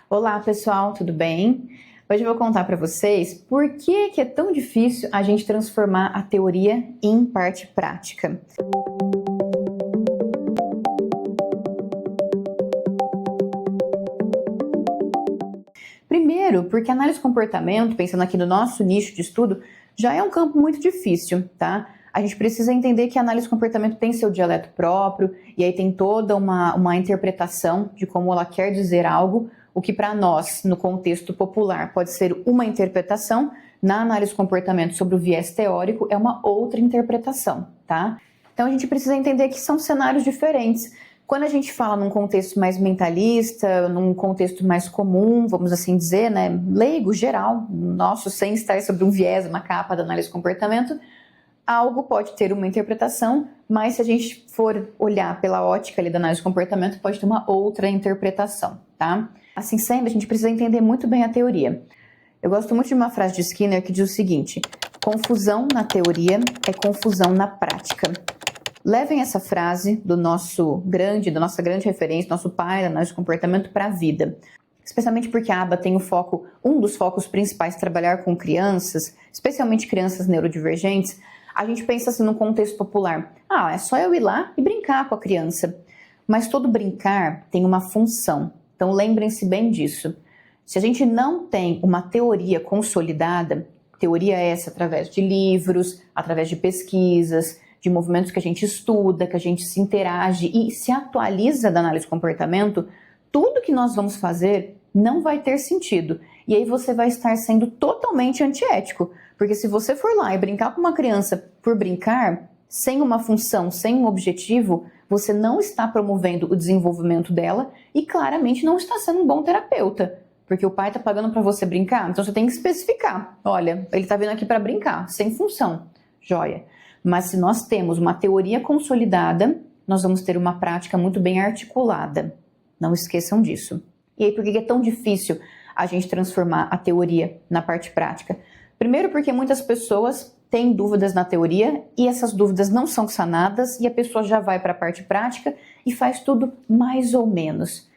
Olá pessoal, tudo bem? Hoje eu vou contar para vocês por que é tão difícil a gente transformar a teoria em parte prática. Primeiro, porque análise do comportamento, pensando aqui no nosso nicho de estudo, já é um campo muito difícil, tá? A gente precisa entender que a análise do comportamento tem seu dialeto próprio, e aí tem toda uma interpretação de como ela quer dizer algo, o que para nós, no contexto popular, pode ser uma interpretação, na análise do comportamento sobre o viés teórico é uma outra interpretação, tá? Então a gente precisa entender que são cenários diferentes. Quando a gente fala num contexto mais mentalista, num contexto mais comum, vamos assim dizer, né, leigo, geral, nosso, sem estar sobre um viés, uma capa da análise do comportamento, algo pode ter uma interpretação, mas se a gente for olhar pela ótica ali da análise do comportamento, pode ter uma outra interpretação, tá? Assim sendo, a gente precisa entender muito bem a teoria. Eu gosto muito de uma frase de Skinner que diz o seguinte: confusão na teoria é confusão na prática. Levem essa frase da nossa grande referência, nosso pai da análise do comportamento para a vida. Especialmente porque a aba tem um dos focos principais, trabalhar com crianças, especialmente crianças neurodivergentes. A gente pensa assim no contexto popular. É só eu ir lá e brincar com a criança. Mas todo brincar tem uma função. Então lembrem-se bem disso. Se a gente não tem uma teoria consolidada, teoria essa através de livros, através de pesquisas, de movimentos que a gente estuda, que a gente se interage e se atualiza da análise do comportamento, tudo que nós vamos fazer não vai ter sentido. E aí você vai estar sendo totalmente antiético. Porque se você for lá e brincar com uma criança por brincar, sem uma função, sem um objetivo, você não está promovendo o desenvolvimento dela e claramente não está sendo um bom terapeuta. Porque o pai está pagando para você brincar, então você tem que especificar. Olha, ele está vindo aqui para brincar, sem função. Joia. Mas se nós temos uma teoria consolidada, nós vamos ter uma prática muito bem articulada. Não esqueçam disso. E aí, por que é tão difícil a gente transformar a teoria na parte prática? Primeiro, porque muitas pessoas têm dúvidas na teoria e essas dúvidas não são sanadas e a pessoa já vai para a parte prática e faz tudo mais ou menos.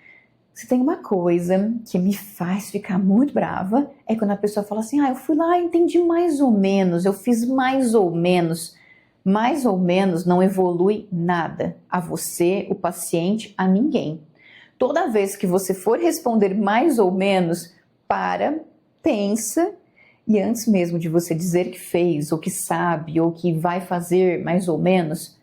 Se tem uma coisa que me faz ficar muito brava, é quando a pessoa fala assim, eu fui lá e entendi mais ou menos, eu fiz mais ou menos. Mais ou menos não evolui nada, a você, o paciente, a ninguém. Toda vez que você for responder mais ou menos, pensa, e antes mesmo de você dizer que fez, ou que sabe, ou que vai fazer mais ou menos,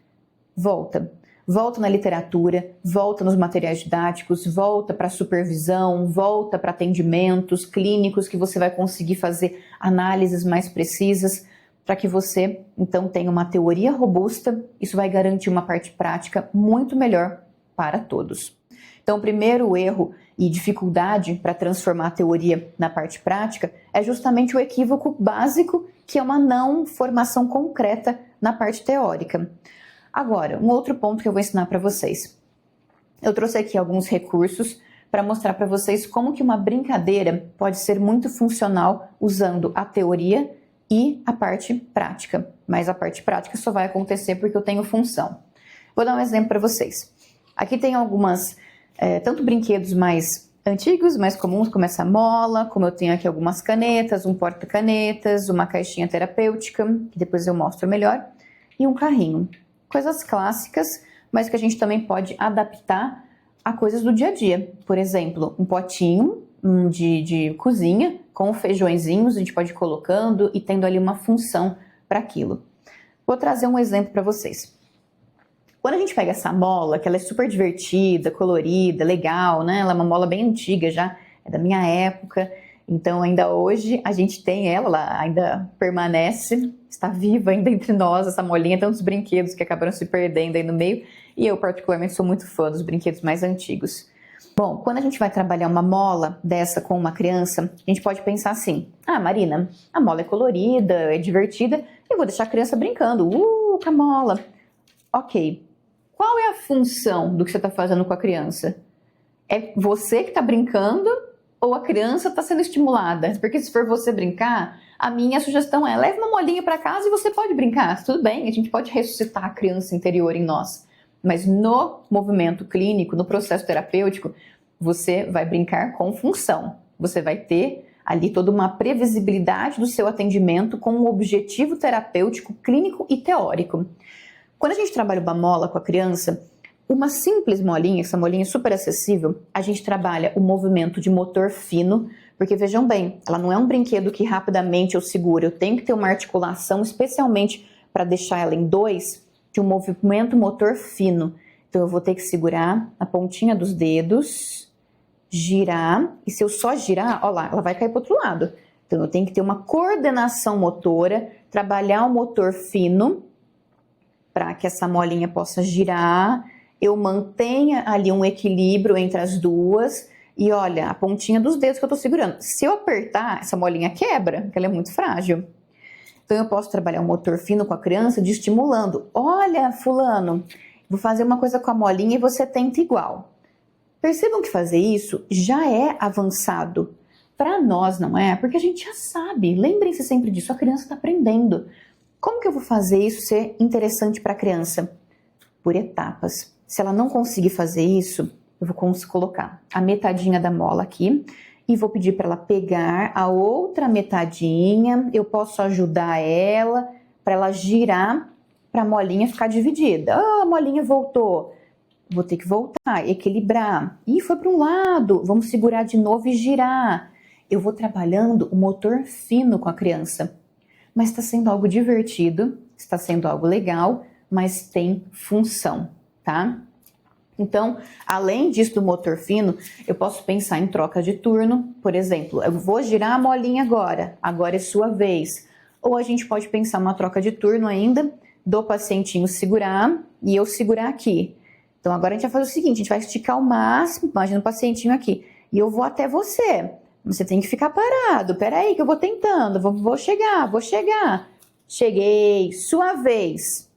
volta. Volta na literatura, volta nos materiais didáticos, volta para supervisão, volta para atendimentos clínicos que você vai conseguir fazer análises mais precisas, para que você, então, tenha uma teoria robusta. Isso vai garantir uma parte prática muito melhor para todos. Então, o primeiro erro e dificuldade para transformar a teoria na parte prática é justamente o equívoco básico, que é uma não formação concreta na parte teórica. Agora, um outro ponto que eu vou ensinar para vocês. Eu trouxe aqui alguns recursos para mostrar para vocês como que uma brincadeira pode ser muito funcional usando a teoria e a parte prática, mas a parte prática só vai acontecer porque eu tenho função. Vou dar um exemplo para vocês. Aqui tem algumas, tanto brinquedos mais antigos, mais comuns, como essa mola, como eu tenho aqui algumas canetas, um porta-canetas, uma caixinha terapêutica, que depois eu mostro melhor, e um carrinho. Coisas clássicas, mas que a gente também pode adaptar a coisas do dia a dia. Por exemplo, um potinho de cozinha, com feijõezinhos, a gente pode ir colocando e tendo ali uma função para aquilo. Vou trazer um exemplo para vocês. Quando a gente pega essa mola, que ela é super divertida, colorida, legal, né? Ela é uma mola bem antiga já, é da minha época, então ainda hoje a gente tem ela ainda permanece, está viva ainda entre nós, essa molinha, tantos brinquedos que acabaram se perdendo aí no meio, e eu particularmente sou muito fã dos brinquedos mais antigos. Bom, quando a gente vai trabalhar uma mola dessa com uma criança, a gente pode pensar assim, Marina, a mola é colorida, é divertida, eu vou deixar a criança brincando, com a mola. Ok, qual é a função do que você está fazendo com a criança? É você que está brincando ou a criança está sendo estimulada? Porque se for você brincar, a minha sugestão é, leve uma molinha para casa e você pode brincar, tudo bem, a gente pode ressuscitar a criança interior em nós. Mas no movimento clínico, no processo terapêutico, você vai brincar com função. Você vai ter ali toda uma previsibilidade do seu atendimento com um objetivo terapêutico, clínico e teórico. Quando a gente trabalha uma mola com a criança, uma simples molinha, essa molinha é super acessível, a gente trabalha o movimento de motor fino, porque vejam bem, ela não é um brinquedo que rapidamente eu seguro, eu tenho que ter uma articulação, especialmente para deixar ela em 2, de um movimento motor fino. Então eu vou ter que segurar a pontinha dos dedos, girar, e se eu só girar, ó lá, ela vai cair para o outro lado. Então eu tenho que ter uma coordenação motora, trabalhar o motor fino, para que essa molinha possa girar, eu mantenha ali um equilíbrio entre as duas, e olha, a pontinha dos dedos que eu estou segurando. Se eu apertar, essa molinha quebra, porque ela é muito frágil. Então eu posso trabalhar o motor fino com a criança, de estimulando. Olha, fulano, vou fazer uma coisa com a molinha e você tenta igual. Percebam que fazer isso já é avançado. Para nós não é, porque a gente já sabe. Lembrem-se sempre disso, a criança está aprendendo. Como que eu vou fazer isso ser interessante para a criança? Por etapas. Se ela não conseguir fazer isso, eu vou colocar a metadinha da mola aqui e vou pedir para ela pegar a outra metadinha. Eu posso ajudar ela para ela girar para a molinha ficar dividida. Ah, a molinha voltou. Vou ter que voltar, equilibrar. Ih, foi para um lado. Vamos segurar de novo e girar. Eu vou trabalhando o motor fino com a criança. Mas está sendo algo divertido, está sendo algo legal, mas tem função, tá? Então, além disso do motor fino, eu posso pensar em troca de turno. Por exemplo, eu vou girar a molinha agora é sua vez. Ou a gente pode pensar uma troca de turno ainda, do pacientinho segurar e eu segurar aqui. Então, agora a gente vai fazer o seguinte, a gente vai esticar ao máximo, imagina o pacientinho aqui, e eu vou até você. Você tem que ficar parado, peraí que eu vou tentando, vou chegar. Cheguei, sua vez.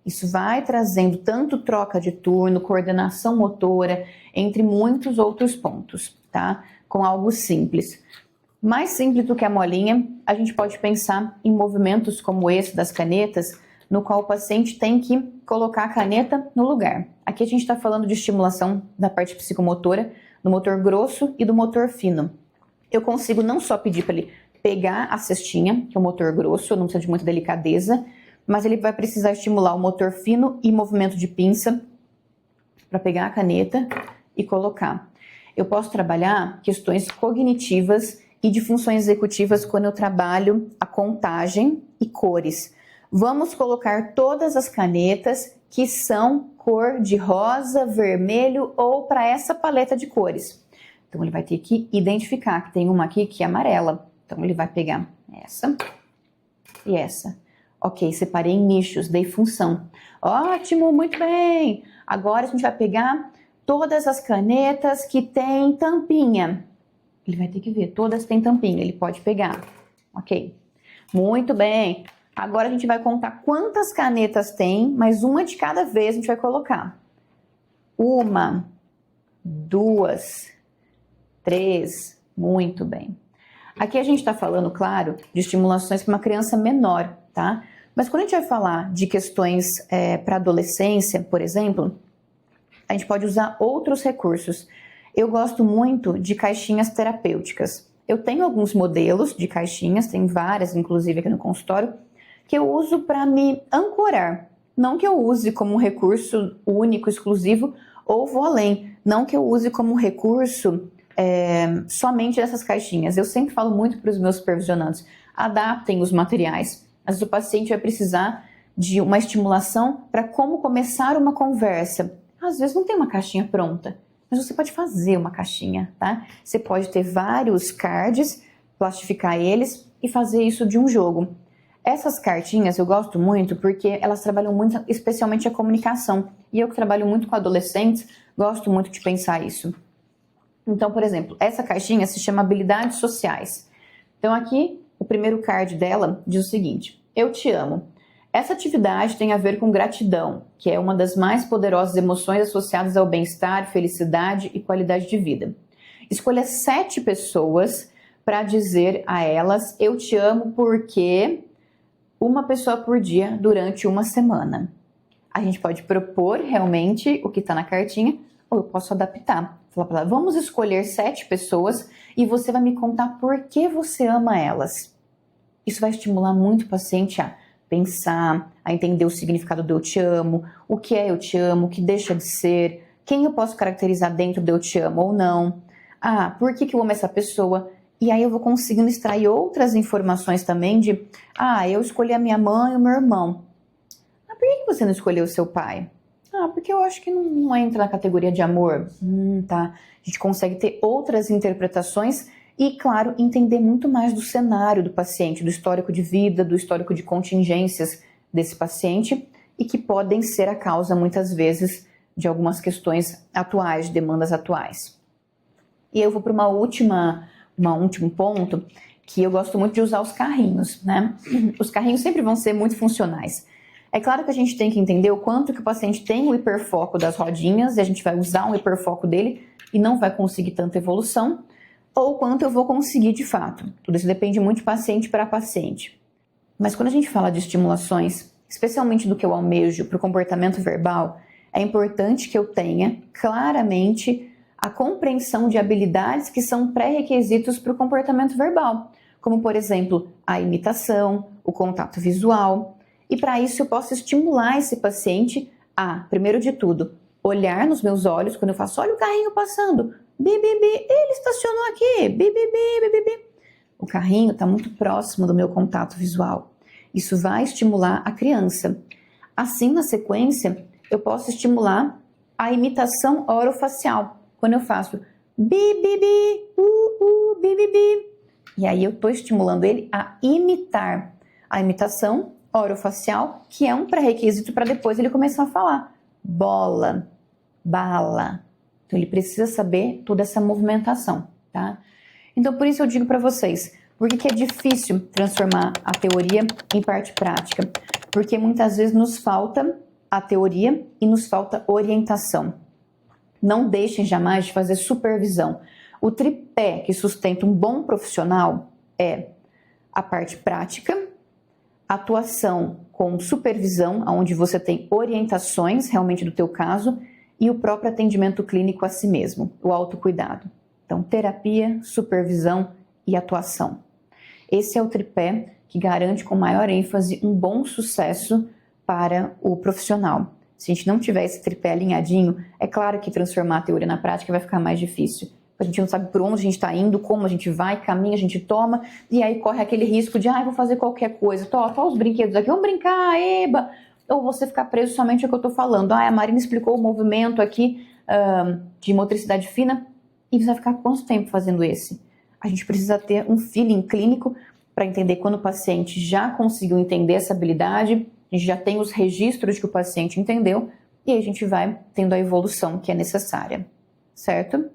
Isso vai trazendo tanto troca de turno, coordenação motora, entre muitos outros pontos, tá? Com algo simples. Mais simples do que a molinha, a gente pode pensar em movimentos como esse das canetas, no qual o paciente tem que colocar a caneta no lugar. Aqui a gente está falando de estimulação da parte psicomotora, do motor grosso e do motor fino. Eu consigo não só pedir para ele pegar a cestinha, que é o motor grosso, não precisa de muita delicadeza, mas ele vai precisar estimular o motor fino e movimento de pinça para pegar a caneta e colocar. Eu posso trabalhar questões cognitivas e de funções executivas quando eu trabalho a contagem e cores. Vamos colocar todas as canetas que são cor de rosa, vermelho ou para essa paleta de cores. Então, ele vai ter que identificar que tem uma aqui que é amarela. Então, ele vai pegar essa e essa. Ok, separei em nichos, dei função. Ótimo, muito bem. Agora, a gente vai pegar todas as canetas que tem tampinha. Ele vai ter que ver, todas têm tampinha, ele pode pegar. Ok, muito bem. Agora, a gente vai contar quantas canetas tem, mas uma de cada vez a gente vai colocar. 1, 2, 3, muito bem. Aqui a gente está falando, claro, de estimulações para uma criança menor, tá? Mas quando a gente vai falar de questões para adolescência, por exemplo, a gente pode usar outros recursos. Eu gosto muito de caixinhas terapêuticas. Eu tenho alguns modelos de caixinhas, tem várias, inclusive aqui no consultório, que eu uso para me ancorar. Não que eu use como um recurso único, exclusivo, ou vou além. Não que eu use como um recurso somente essas caixinhas. Eu sempre falo muito para os meus supervisionandos, adaptem os materiais. Às vezes o paciente vai precisar de uma estimulação para como começar uma conversa. Às vezes não tem uma caixinha pronta, mas você pode fazer uma caixinha, tá? Você pode ter vários cards, plastificar eles e fazer isso de um jogo. Essas cartinhas eu gosto muito porque elas trabalham muito, especialmente a comunicação. E eu que trabalho muito com adolescentes, gosto muito de pensar isso. Então, por exemplo, essa caixinha se chama habilidades sociais. Então aqui, o primeiro card dela diz o seguinte: eu te amo. Essa atividade tem a ver com gratidão, que é uma das mais poderosas emoções associadas ao bem-estar, felicidade e qualidade de vida. Escolha 7 pessoas para dizer a elas eu te amo porque uma pessoa por dia durante uma semana. A gente pode propor realmente o que está na cartinha ou eu posso adaptar. Falar para ela, vamos escolher 7 pessoas e você vai me contar por que você ama elas. Isso vai estimular muito o paciente a pensar, a entender o significado do eu te amo, o que é eu te amo, o que deixa de ser, quem eu posso caracterizar dentro do eu te amo ou não. Ah, por que eu amo essa pessoa? E aí eu vou conseguindo extrair outras informações também de, eu escolhi a minha mãe e o meu irmão. Ah, por que você não escolheu o seu pai? Ah, porque eu acho que não entra na categoria de amor. Tá. A gente consegue ter outras interpretações e, claro, entender muito mais do cenário do paciente, do histórico de vida, do histórico de contingências desse paciente e que podem ser a causa, muitas vezes, de algumas questões atuais, de demandas atuais. E eu vou para um último ponto, que eu gosto muito de usar os carrinhos, né? Os carrinhos sempre vão ser muito funcionais. É claro que a gente tem que entender o quanto que o paciente tem o hiperfoco das rodinhas e a gente vai usar um hiperfoco dele e não vai conseguir tanta evolução, ou quanto eu vou conseguir de fato. Tudo isso depende muito de paciente para paciente. Mas quando a gente fala de estimulações, especialmente do que eu almejo para o comportamento verbal, é importante que eu tenha claramente a compreensão de habilidades que são pré-requisitos para o comportamento verbal, como, por exemplo, a imitação, o contato visual. E para isso eu posso estimular esse paciente a, primeiro de tudo, olhar nos meus olhos quando eu faço, olha o carrinho passando, bi, bi, bi, ele estacionou aqui, bi, bi, bi, bi, bi. O carrinho está muito próximo do meu contato visual. Isso vai estimular a criança. Assim, na sequência, eu posso estimular a imitação orofacial. Quando eu faço bi, bi, bi, bi, bi, bi. E aí eu estou estimulando ele a imitar a imitação orofacial, que é um pré-requisito para depois ele começar a falar. Bola, bala. Então ele precisa saber toda essa movimentação, tá? Então por isso eu digo para vocês, por que é difícil transformar a teoria em parte prática? Porque muitas vezes nos falta a teoria e nos falta orientação. Não deixem jamais de fazer supervisão. O tripé que sustenta um bom profissional é a parte prática, atuação com supervisão, onde você tem orientações realmente do teu caso, e o próprio atendimento clínico a si mesmo, o autocuidado. Então, terapia, supervisão e atuação. Esse é o tripé que garante com maior ênfase um bom sucesso para o profissional. Se a gente não tiver esse tripé alinhadinho, é claro que transformar a teoria na prática vai ficar mais difícil. A gente não sabe por onde a gente está indo, como a gente vai, caminha, a gente toma, e aí corre aquele risco de, vou fazer qualquer coisa, tô os brinquedos aqui, vamos brincar, eba! Ou você ficar preso somente ao que eu estou falando. A Marina explicou o movimento aqui de motricidade fina, e você vai ficar quanto tempo fazendo esse? A gente precisa ter um feeling clínico para entender quando o paciente já conseguiu entender essa habilidade, a gente já tem os registros que o paciente entendeu, e aí a gente vai tendo a evolução que é necessária, certo?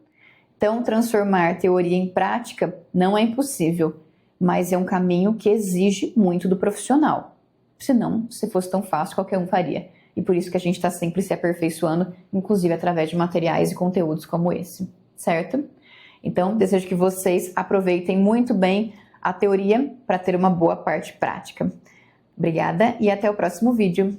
Então, transformar teoria em prática não é impossível, mas é um caminho que exige muito do profissional. Senão, se fosse tão fácil, qualquer um faria. E por isso que a gente está sempre se aperfeiçoando, inclusive através de materiais e conteúdos como esse, certo? Então, desejo que vocês aproveitem muito bem a teoria para ter uma boa parte prática. Obrigada e até o próximo vídeo.